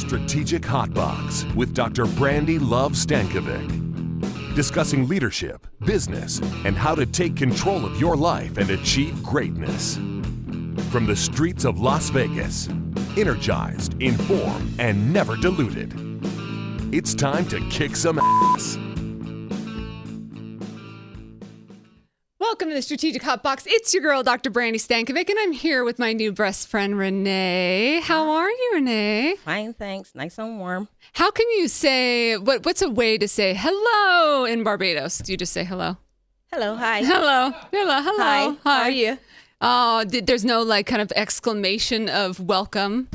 Strategic Hotbox with Dr. Brandi Love Stankovic. Discussing leadership, business, and how to take control of your life and achieve greatness. From the streets of Las Vegas, energized, informed, and never diluted. It's time to kick some ass. Welcome to the Strategic Hotbox. It's your girl, Dr. Brandi Stankovic, and I'm here with my new best friend, Renee. How are you, Renee? Fine, thanks. Nice and warm. How can you say, what's a way to say hello in Barbados? Do you just say hello? Hello, hi. Hello. Hello. Hi. How are you? Oh, there's no kind of exclamation of welcome?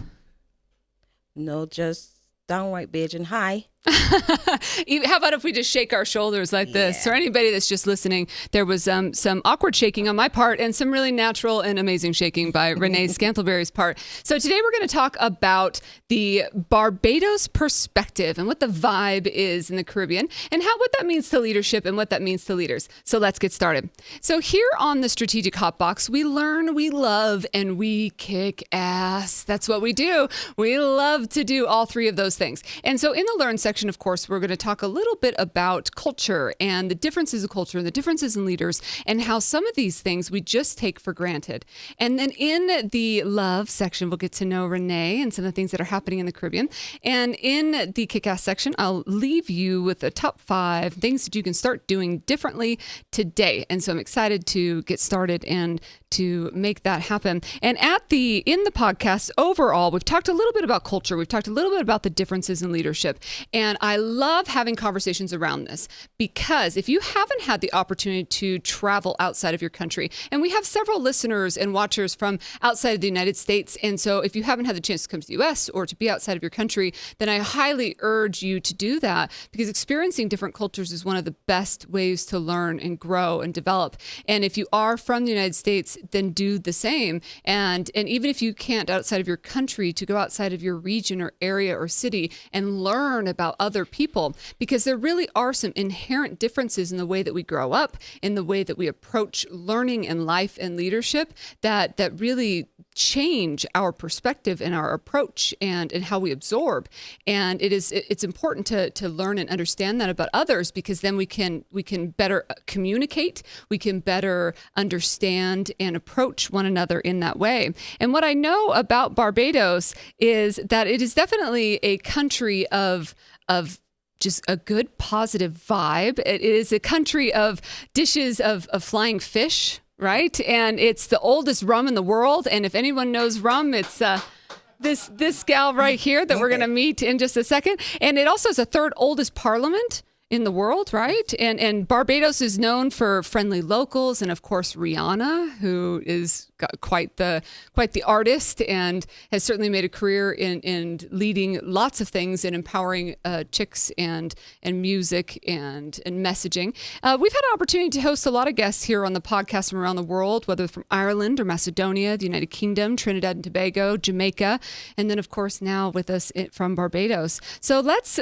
No, just downright Bajan hi. How about if we just shake our shoulders like this? For anybody that's just listening, there was some awkward shaking on my part and some really natural and amazing shaking by Renee Scantlebury's part. So today we're going to talk about the Barbados Perspective and what the vibe is in the Caribbean and what that means to leadership and what that means to leaders. So let's get started. So here on the Strategic Hotbox, we learn, we love, and we kick ass. That's what we do. We love to do all three of those things. And so in the Learn section, of course, we're going to talk a little bit about culture and the differences of culture and the differences in leaders and how some of these things we just take for granted. And then in the love section, we'll get to know Renee and some of the things that are happening in the Caribbean. And in the kick-ass section, I'll leave you with the top 5 things that you can start doing differently today. And so I'm excited to get started and to make that happen. And in the podcast overall, we've talked a little bit about culture. We've talked a little bit about the differences in leadership. And I love having conversations around this because if you haven't had the opportunity to travel outside of your country, and we have several listeners and watchers from outside of the United States, and so if you haven't had the chance to come to the U.S. or to be outside of your country, then I highly urge you to do that because experiencing different cultures is one of the best ways to learn and grow and develop. And if you are from the United States, then do the same. And even if you can't outside of your country, to go outside of your region or area or city and learn about other people, because there really are some inherent differences in the way that we grow up, in the way that we approach learning and life and leadership that really change our perspective and our approach and how we absorb. And it's important to learn and understand that about others, because then we can better communicate, we can better understand and approach one another in that way. And what I know about Barbados is that it is definitely a country of just a good, positive vibe. It is a country of dishes of flying fish, right? And it's the oldest rum in the world. And if anyone knows rum, it's this gal right here that we're going to meet in just a second. And it also is the 3rd oldest parliament in the world, right? And Barbados is known for friendly locals, and of course Rihanna, who is quite the artist and has certainly made a career in leading lots of things and empowering chicks and music and messaging. We've had an opportunity to host a lot of guests here on the podcast from around the world, whether from Ireland or Macedonia, the United Kingdom, Trinidad and Tobago, Jamaica, and then of course now with us from Barbados. So let's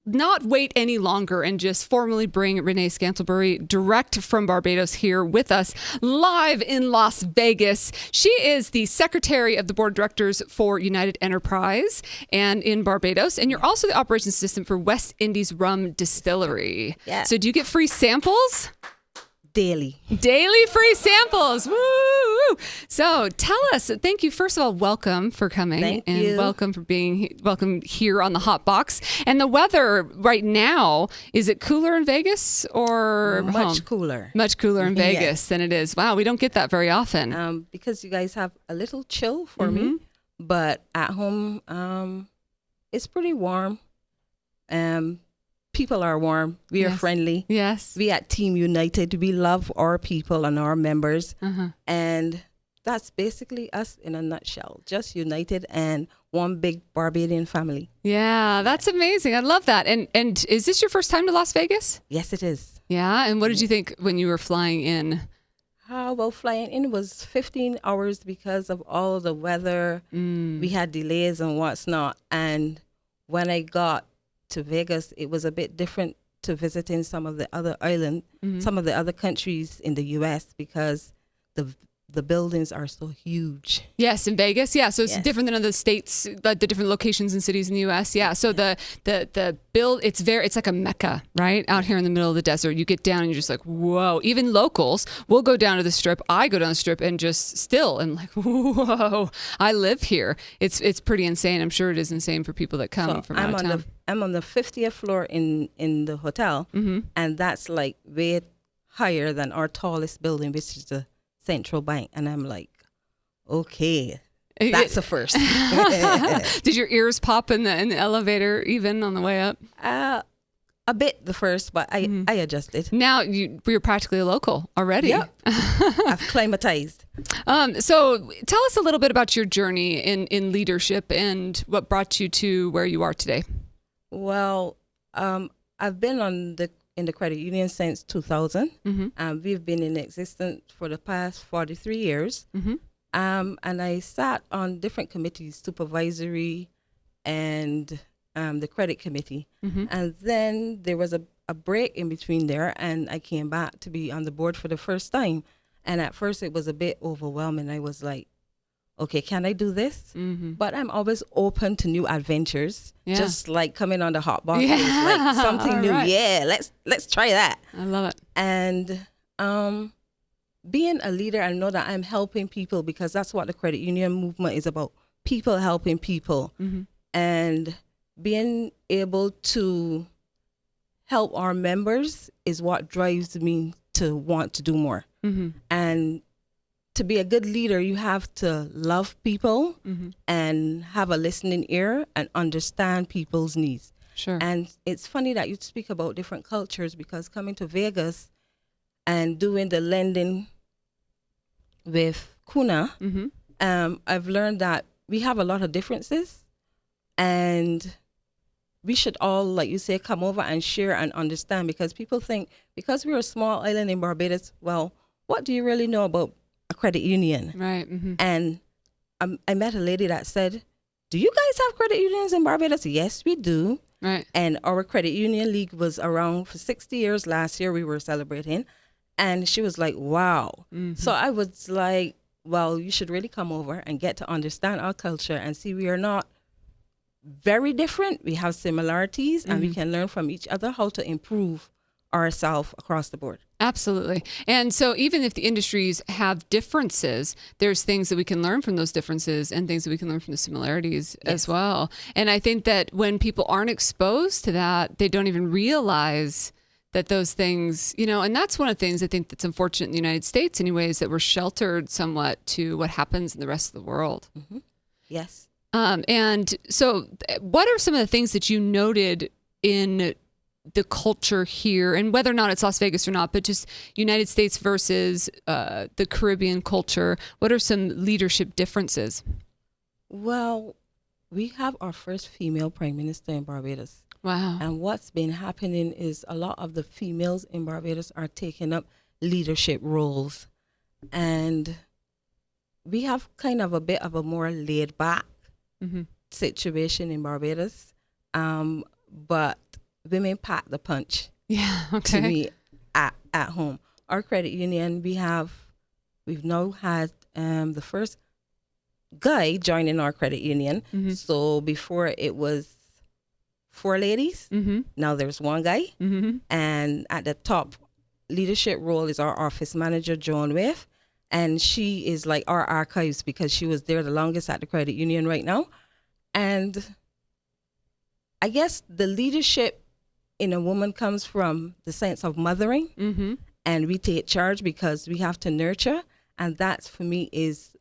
not wait any longer and just formally bring Renee Scantlebury direct from Barbados here with us live in Las Vegas. She is the secretary of the board of directors for United Enterprise and in Barbados. And you're also the operations assistant for West Indies Rum Distillery. Yeah. So do you get free samples? Daily free samples. Woo! So tell us, thank you. First of all, welcome for coming. Thank and you. welcome here on the Hot Box. And the weather right now, is it cooler in Vegas or much home? cooler. Much cooler in Vegas Yes. than it is. Wow, we don't get that very often. Because you guys have a little chill for me, but at home, it's pretty warm. People are warm. We are friendly. Yes. We at Team United, we love our people and our members. And that's basically us in a nutshell. Just united and one big Barbadian family. Yeah, that's amazing. I love that. And is this your first time to Las Vegas? Yes, it is. Yeah. And what did you think when you were flying in? Well, flying in was 15 hours because of all the weather. We had delays and what's not. And when I got to Vegas, it was a bit different to visiting some of the other islands, some of the other countries in the U.S. because the the buildings are so huge. Yes, in Vegas. Yeah, so it's Yes. different than other states, the different locations and cities in the U.S. Yeah, so the build, it's like a mecca, right? Out here in the middle of the desert. You get down and you're just like, whoa. Even locals will go down to the Strip. I go down the Strip and just still and like, whoa, I live here. It's pretty insane. I'm sure it is insane for people that come So from out of town. I'm on the 50th floor in the hotel, and that's like way higher than our tallest building, which is the Central Bank. And I'm like, okay, that's a first. Did your ears pop in the elevator even on the way up? A bit the first, but I adjusted. Now we're practically a local already. Yep. I've climatized. So tell us a little bit about your journey in leadership and what brought you to where you are today. Well, I've been in the credit union since 2000. We've been in existence for the past 43 years. And I sat on different committees, supervisory and the credit committee. And then there was a break in between there, and I came back to be on the board for the first time. And at first it was a bit overwhelming. I was like, okay, can I do this? But I'm always open to new adventures. Yeah. Just like coming on the Hotbox, is like something new. Right. Yeah, let's try that. I love it. And being a leader, I know that I'm helping people, because that's what the credit union movement is about. People helping people. And being able to help our members is what drives me to want to do more. And to be a good leader, you have to love people and have a listening ear and understand people's needs. Sure. And it's funny that you speak about different cultures, because coming to Vegas and doing the lending with Kuna, I've learned that we have a lot of differences, and we should all, like you say, come over and share and understand, because people think because we're a small island in Barbados, well, what do you really know about a credit union? Right. And I met a lady that said, do you guys have credit unions in Barbados? Yes, we do. Right. And our credit union league was around for 60 years. Last year we were celebrating. And she was like, wow. So I was like, well, you should really come over and get to understand our culture and see we are not very different. We have similarities, and we can learn from each other how to improve ourselves across the board. Absolutely. And so even if the industries have differences, there's things that we can learn from those differences and things that we can learn from the similarities as well. And I think that when people aren't exposed to that, they don't even realize that those things, and that's one of the things I think that's unfortunate in the United States anyways, that we're sheltered somewhat to what happens in the rest of the world. Yes. And so what are some of the things that you noted in the culture here, and whether or not it's Las Vegas or not, but just United States versus the Caribbean culture? What are some leadership differences? Well, we have our first female prime minister in Barbados. Wow. And what's been happening is a lot of the females in Barbados are taking up leadership roles. And we have kind of a bit of a more laid back situation in Barbados. But women pack the punch. Yeah, okay. To me at home. Our credit union, we've now had the first guy joining our credit union. So before it was 4 ladies, now there's 1 guy. And at the top leadership role is our office manager, Joan Wave. And she is like our archives, because she was there the longest at the credit union right now. And I guess the leadership in a woman comes from the sense of mothering, and we take charge because we have to nurture. And that, for me, is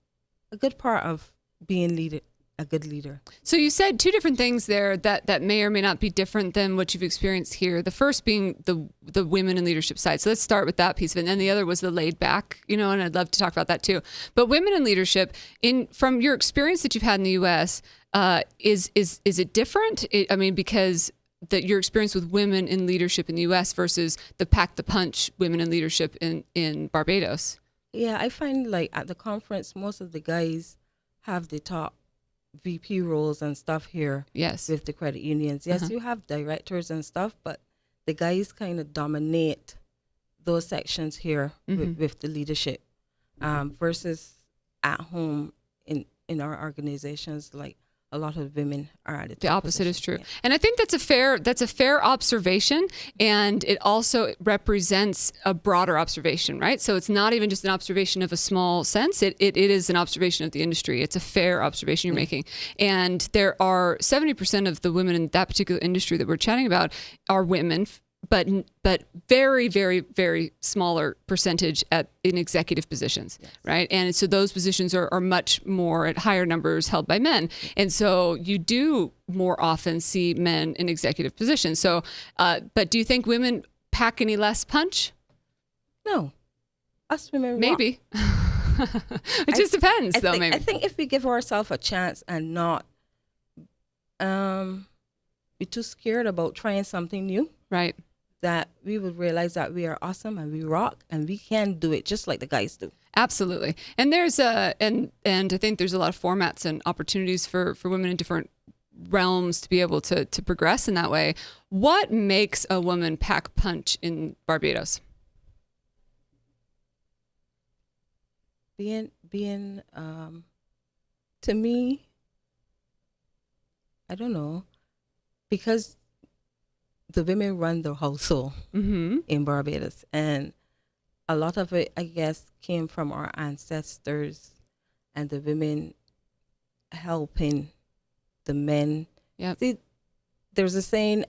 a good part of being a good leader. So you said 2 different things there that may or may not be different than what you've experienced here. The first being the women in leadership side. So let's start with that piece of it. And then the other was the laid back, and I'd love to talk about that too. But women in leadership, from your experience that you've had in the U.S., is it different? Because your experience with women in leadership in the U.S. versus the pack the punch women in leadership in Barbados. Yeah, I find like at the conference, most of the guys have the top VP roles and stuff here. Yes. With the credit unions. Yes, you have directors and stuff, but the guys kind of dominate those sections here with the leadership. versus at home in our organizations, like a lot of women are at The opposite position. is true. Yeah. And I think that's a fair observation, and it also represents a broader observation, right? So it's not even just an observation of a small sense, it is an observation of the industry. It's a fair observation you're making. And there are 70% of the women in that particular industry that we're chatting about are women, but very, very, very smaller percentage in executive positions, right? And so those positions are much more at higher numbers held by men. And so you do more often see men in executive positions. So, but do you think women pack any less punch? No. Us women rock. Maybe. It just depends, maybe. I think if we give ourselves a chance and not be too scared about trying something new, Right. that we would realize that we are awesome and we rock and we can do it just like the guys do. Absolutely. And there's and I think there's a lot of formats and opportunities for women in different realms to be able to progress in that way. What makes a woman pack punch in Barbados? Being to me, I don't know, because the women run the household in Barbados, and a lot of it, I guess, came from our ancestors and the women helping the men. Yeah. See, there's a saying,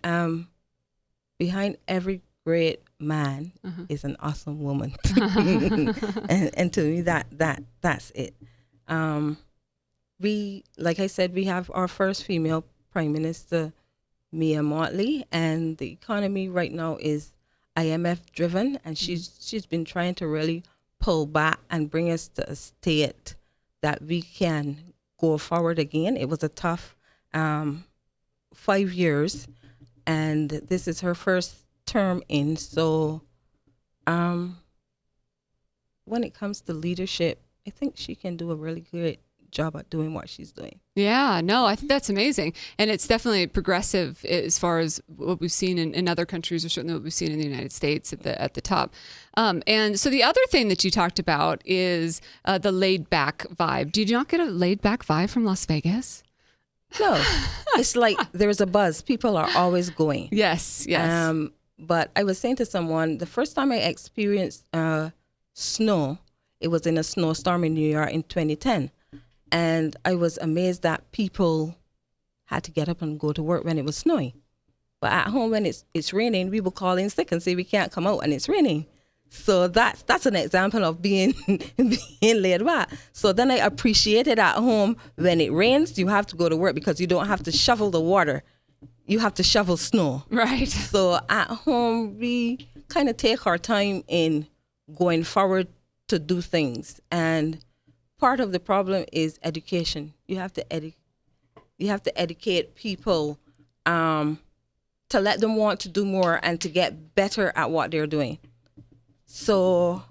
behind every great man is an awesome woman. and to me, that's it. We, like I said, we have our first female Prime Minister, Mia Motley, and the economy right now is IMF driven, and she's been trying to really pull back and bring us to a state that we can go forward again. It was a tough 5 years, and this is her first term in. So when it comes to leadership, I think she can do a really good job at doing what she's doing. Yeah, no, I think that's amazing. And it's definitely progressive as far as what we've seen in other countries, or certainly what we've seen in the United States at the top. And so the other thing that you talked about is the laid back vibe. Did you not get a laid back vibe from Las Vegas? No, it's like there's a buzz. People are always going. Yes. But I was saying to someone, the first time I experienced snow, it was in a snowstorm in New York in 2010. And I was amazed that people had to get up and go to work when it was snowing. But at home, when it's raining, we will call in sick and say we can't come out and it's raining. So that's an example of being laid back. So then I appreciated at home when it rains, you have to go to work because you don't have to shovel the water. You have to shovel snow. Right. So at home, we kind of take our time in going forward to do things. And part of the problem is education. You have to educate people to let them want to do more and to get better at what they're doing. So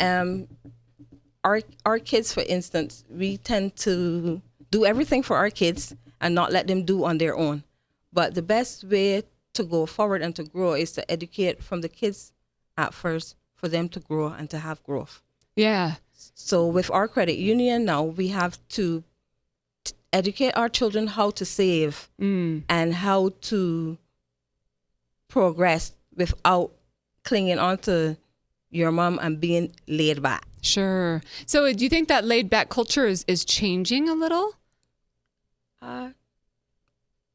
our kids, for instance, we tend to do everything for our kids and not let them do on their own. But the best way to go forward and to grow is to educate from the kids at first for them to grow and to have growth. Yeah. So with our credit union now, we have to educate our children how to save and how to progress without clinging on to your mom and being laid back. Sure. So do you think that laid back culture is changing a little? Do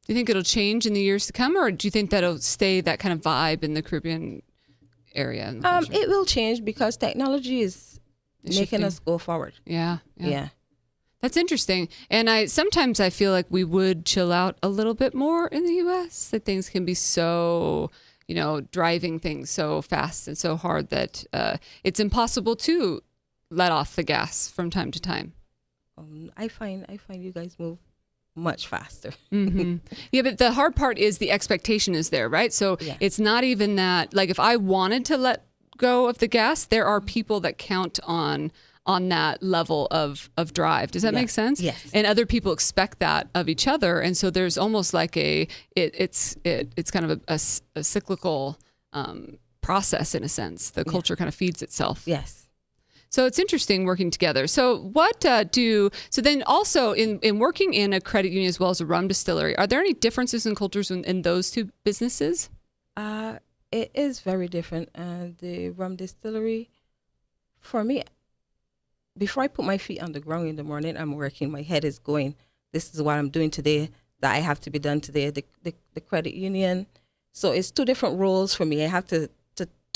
you think it'll change in the years to come, or do you think that'll stay that kind of vibe in the Caribbean area? And the it will change because technology is making shifting. us go forward. Yeah. Yeah. That's interesting. And sometimes I feel like we would chill out a little bit more in the U.S., that things can be so, driving things so fast and so hard that it's impossible to let off the gas from time to time. I find you guys move much faster. Mm-hmm. Yeah, but the hard part is the expectation is there, right? So It's not even that, like, if I wanted to let go of the gas, there are people that count on that level of drive. Does that make sense? Yes. And other people expect that of each other, and so there's almost like it's kind of a cyclical process in a sense. The culture kind of feeds itself. Yes. So it's interesting working together. So so then also in working in a credit union as well as a rum distillery, are there any differences in cultures in those two businesses? It is very different. The rum distillery, for me, before I put my feet on the ground in the morning, I'm working. My head is going, this is what I'm doing today, that I have to be done today. The credit union. So it's two different roles for me. I have to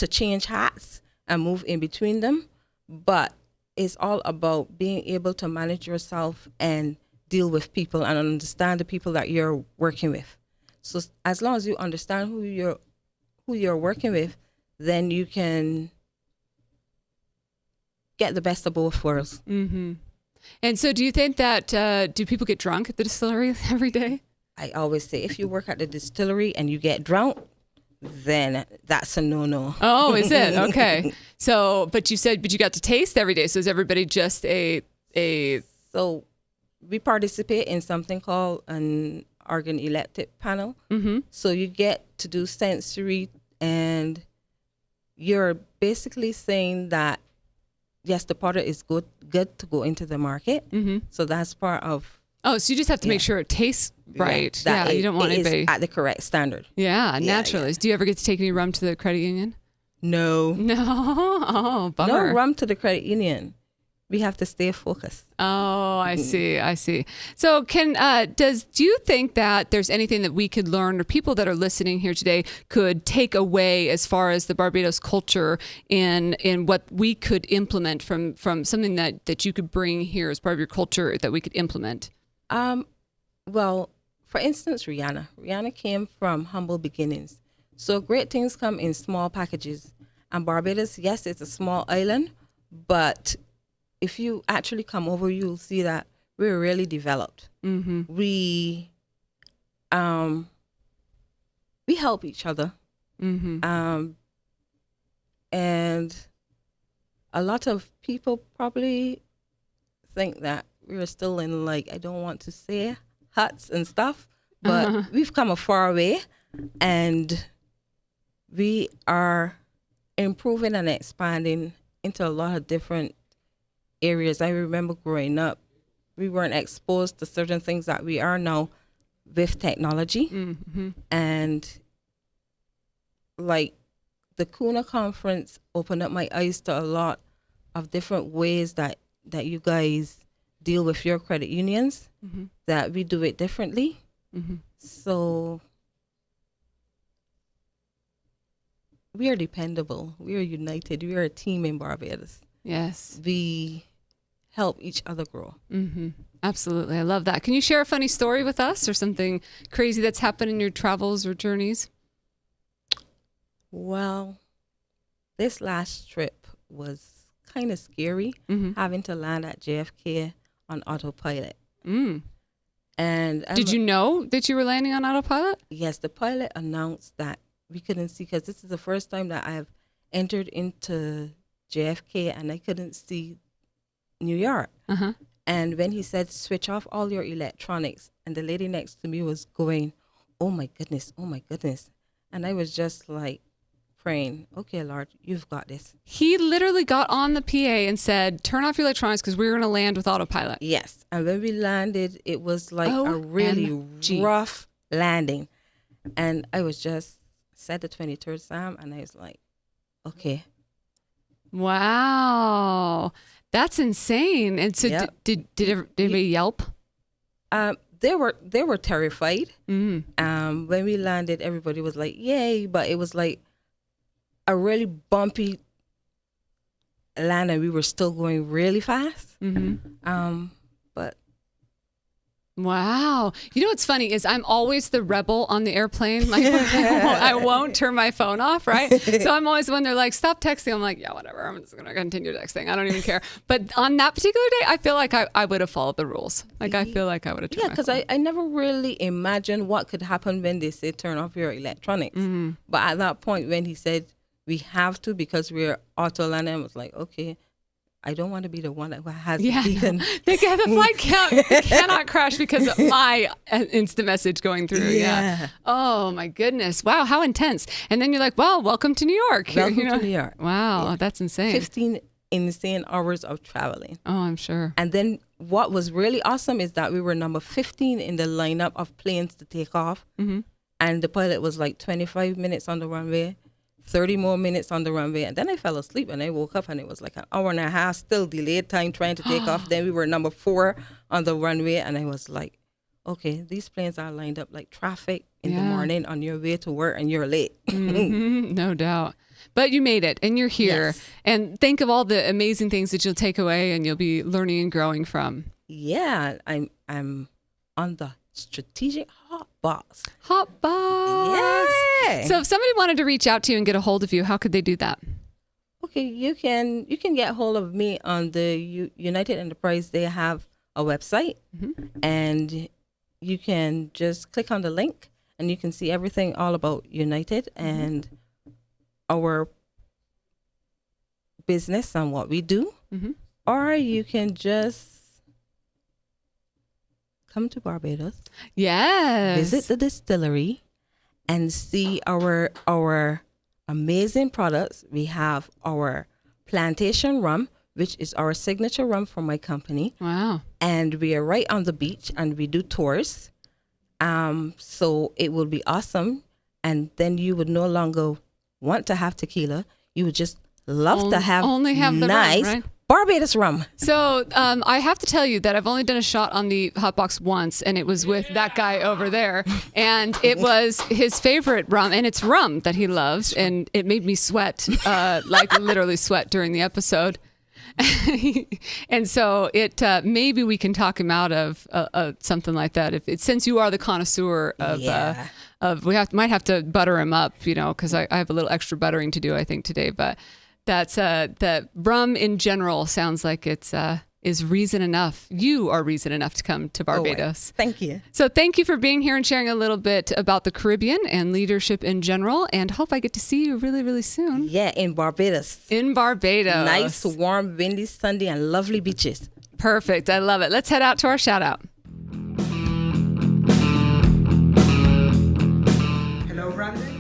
change hats and move in between them. But it's all about being able to manage yourself and deal with people and understand the people that you're working with. So as long as you understand who you're working with, then you can get the best of both worlds. Mm-hmm. And so do you think that, do people get drunk at the distillery every day? I always say, if you work at the distillery and you get drunk, then that's a no-no. Oh, is it? Okay. So, but you got to taste every day. So is everybody just a... So we participate in something called an organ electric panel. Mm-hmm. So you get to do sensory, and you're basically saying that, yes, the product is good to go into the market. Mm-hmm. So that's part of... Oh, so you just have to make sure it tastes right. Yeah, you don't want anybody... at the correct standard. Yeah, naturally. Do you ever get to take any rum to the credit union? No. No? Oh, bummer. No rum to the credit union. We have to stay focused. Oh, I see. So do you think that there's anything that we could learn, or people that are listening here today could take away as far as the Barbados culture in what we could implement from something that you could bring here as part of your culture that we could implement? Well, for instance, Rihanna came from humble beginnings. So great things come in small packages. And Barbados, yes, it's a small island, but if you actually come over, you'll see that we're really developed. Mm-hmm. We help each other. Mm-hmm. And a lot of people probably think that we're still in, like, I don't want to say huts and stuff, but we've come a far way, and we are improving and expanding into a lot of different areas. I remember growing up, we weren't exposed to certain things that we are now with technology. Mm-hmm. And like the Kuna conference opened up my eyes to a lot of different ways that you guys deal with your credit unions, mm-hmm. that we do it differently. Mm-hmm. So we are dependable. We are united. We are a team in Barbados. Yes. We help each other grow. Mm-hmm. Absolutely. I love that. Can you share a funny story with us, or something crazy that's happened in your travels or journeys? Well, this last trip was kind of scary, mm-hmm. having to land at JFK on autopilot. Mm. And did you know that you were landing on autopilot? Yes, the pilot announced that we couldn't see, because this is the first time that I've entered into JFK and I couldn't see New York. Uh-huh. And when he said, switch off all your electronics, and the lady next to me was going, oh my goodness. And I was just like praying, okay, Lord, you've got this. He literally got on the PA and said, turn off your electronics because we're going to land with autopilot. Yes. And when we landed, it was like a really rough landing. And I was just said the 23rd Psalm, and I was like, okay. Wow. That's insane. And so yep. did anybody yelp? They were terrified. Mm-hmm. When we landed, everybody was like, yay, but it was like a really bumpy land, and we were still going really fast. Mm-hmm. But wow. You know what's funny is I'm always the rebel on the airplane. Like I won't turn my phone off, right? So I'm always, when they're like, stop texting, I'm like, yeah, whatever. I'm just going to continue texting. I don't even care. But on that particular day, I feel like I would have followed the rules. Like I feel like I would have turned my phone. Yeah, because I never really imagined what could happen when they say turn off your electronics. Mm-hmm. But at that point, when he said we have to because we're auto landing, I was like, okay. I don't want to be the one that has the flight cannot crash because of my instant message going through. Yeah. Oh my goodness. Wow. How intense. And then you're like, well, welcome to New York. Welcome to New York. Wow. Yeah. That's insane. insane hours of traveling. Oh, I'm sure. And then what was really awesome is that we were number 15 in the lineup of planes to take off. Mm-hmm. And the pilot was like 25 minutes on the runway, 30 more minutes on the runway. And then I fell asleep and I woke up and it was like an hour and a half, still delayed time trying to take off. Then we were number 4 on the runway. And I was like, okay, these planes are lined up like traffic in the morning on your way to work and you're late. Mm-hmm. No doubt. But you made it and you're here. Yes. And think of all the amazing things that you'll take away and you'll be learning and growing from. Yeah, I'm on the Strategic Hotbox. Hotbox. Yeah. So if somebody wanted to reach out to you and get a hold of you, how could they do that? Okay, you can get hold of me on the United Enterprise. They have a website, and you can just click on the link, and you can see everything all about United and our business and what we do. Or you can just come to Barbados. Yes. Visit the distillery and see our amazing products. We have our plantation rum, which is our signature rum for my company. Wow. And we are right on the beach and we do tours. So it will be awesome. And then you would no longer want to have tequila. You would just love to have only have the nice rum, right? Barbados rum. So I have to tell you that I've only done a shot on the Hotbox once, and it was with that guy over there. And it was his favorite rum, and it's rum that he loves. And it made me sweat, like literally sweat during the episode. And so it maybe we can talk him out of something like that. Since you are the connoisseur of might have to butter him up, because I have a little extra buttering to do, I think, today. But that's the rum in general sounds like it's is reason enough. You are reason enough to come to Barbados. Thank you. So thank you for being here and sharing a little bit about the Caribbean and leadership in general, and hope I get to see you really, really soon. Yeah, in Barbados. In Barbados. Nice, warm, windy, sunny, and lovely beaches. Perfect. I love it. Let's head out to our shout out. Hello, Brandi.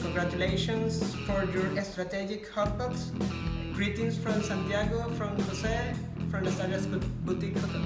Congratulations for your strategic hotbox. Greetings from Santiago, from Jose, from the Stardust Boutique Hotel.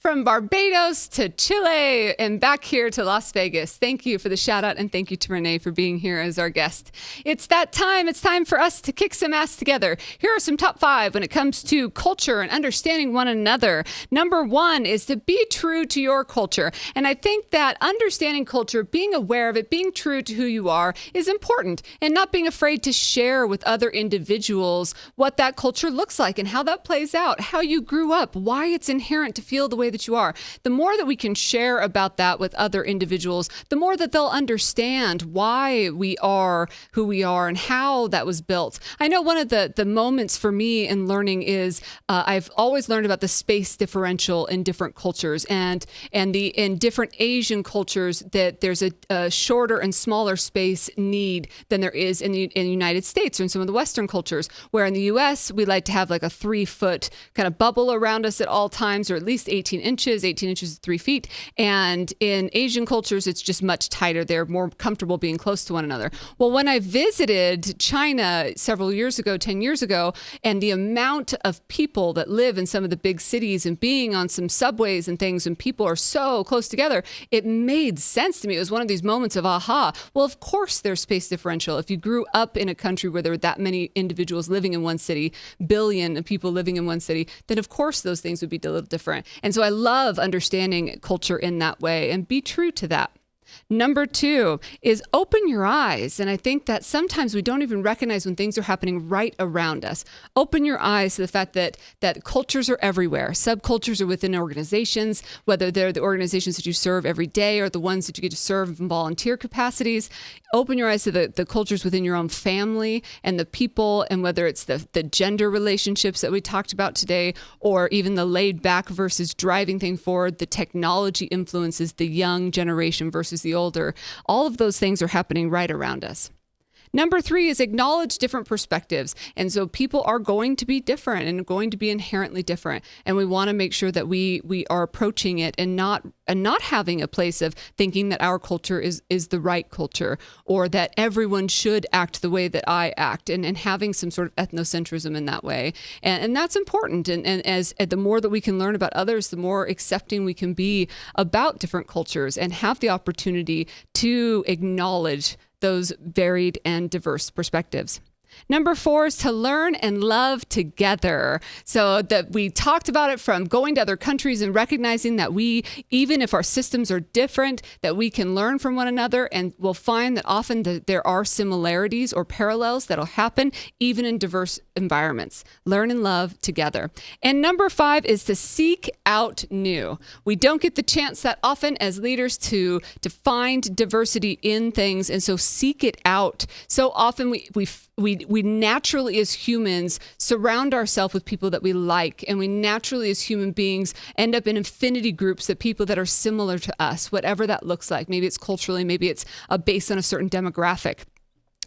From Barbados to Chile and back here to Las Vegas. Thank you for the shout out and thank you to Renee for being here as our guest. It's that time. It's time for us to kick some ass together. Here are some top 5 when it comes to culture and understanding one another. Number 1 is to be true to your culture. And I think that understanding culture, being aware of it, being true to who you are is important, and not being afraid to share with other individuals what that culture looks like and how that plays out, how you grew up, why it's inherent to feel the way that you are. The more that we can share about that with other individuals, the more that they'll understand why we are who we are and how that was built. I know one of the moments for me in learning is I've always learned about the space differential in different cultures, and in different Asian cultures that there's a shorter and smaller space need than there is in the United States or in some of the Western cultures, where in the U.S. we like to have like a 3-foot kind of bubble around us at all times, or at least 18 inches is 3 feet. And in Asian cultures, it's just much tighter. They're more comfortable being close to one another. Well, when I visited China several years ago, 10 years ago, and the amount of people that live in some of the big cities and being on some subways and things, and people are so close together, it made sense to me. It was one of these moments of aha. Well, of course there's space differential. If you grew up in a country where there were that many individuals living in one city, billion people living in one city, then of course those things would be a little different. And so I love understanding culture in that way, and be true to that. Number 2 is open your eyes. And I think that sometimes we don't even recognize when things are happening right around us. Open your eyes to the fact that cultures are everywhere. Subcultures are within organizations, whether they're the organizations that you serve every day or the ones that you get to serve in volunteer capacities. Open your eyes to the cultures within your own family and the people, and whether it's the gender relationships that we talked about today, or even the laid back versus driving thing forward, the technology influences the young generation versus the older. All of those things are happening right around us. Number 3 is acknowledge different perspectives. And so people are going to be different and going to be inherently different. And we want to make sure that we are approaching it and not having a place of thinking that our culture is the right culture, or that everyone should act the way that I act, and having some sort of ethnocentrism in that way. And that's important. And as the more that we can learn about others, the more accepting we can be about different cultures and have the opportunity to acknowledge those varied and diverse perspectives. Number 4 is to learn and love together. So that we talked about it from going to other countries and recognizing that we, even if our systems are different, that we can learn from one another, and we'll find that often there are similarities or parallels that'll happen even in diverse environments. Learn and love together. And number 5 is to seek out new. We don't get the chance that often as leaders to find diversity in things, and so seek it out. So often we naturally as humans surround ourselves with people that we like, and we naturally as human beings end up in affinity groups that people that are similar to us, whatever that looks like. Maybe it's culturally, maybe it's based on a certain demographic.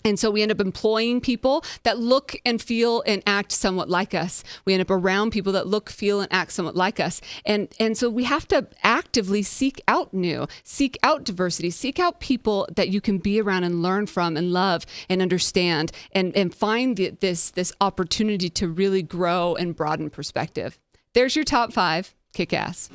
And so we end up employing people that look and feel and act somewhat like us. We end up around people that look, feel, and act somewhat like us. And so we have to actively seek out new, seek out diversity, seek out people that you can be around and learn from and love and understand, and find this opportunity to really grow and broaden perspective. There's your top 5. Kick ass.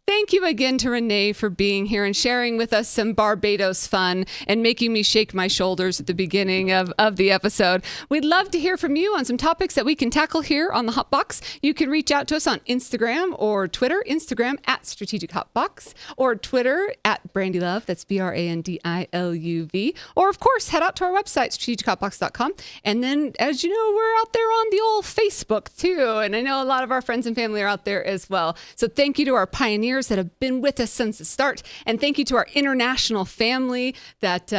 Thank you again to Renee for being here and sharing with us some Barbados fun and making me shake my shoulders at the beginning of the episode. We'd love to hear from you on some topics that we can tackle here on the Hotbox. You can reach out to us on Instagram or Twitter. Instagram at Strategic Hotbox, or Twitter at Brandi Love. That's BRANDILUV. Or of course, head out to our website, strategichotbox.com. And then, as you know, we're out there on the old Facebook too. And I know a lot of our friends and family are out there as well. So thank you to our pioneers that have been with us since the start. And thank you to our international family that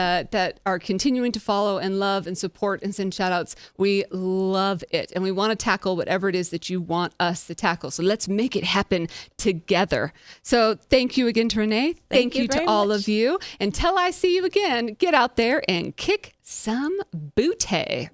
are continuing to follow and love and support and send shout outs. We love it. And we want to tackle whatever it is that you want us to tackle. So let's make it happen together. So thank you again to Renee. Thank you to all of you. Until I see you again, get out there and kick some booty.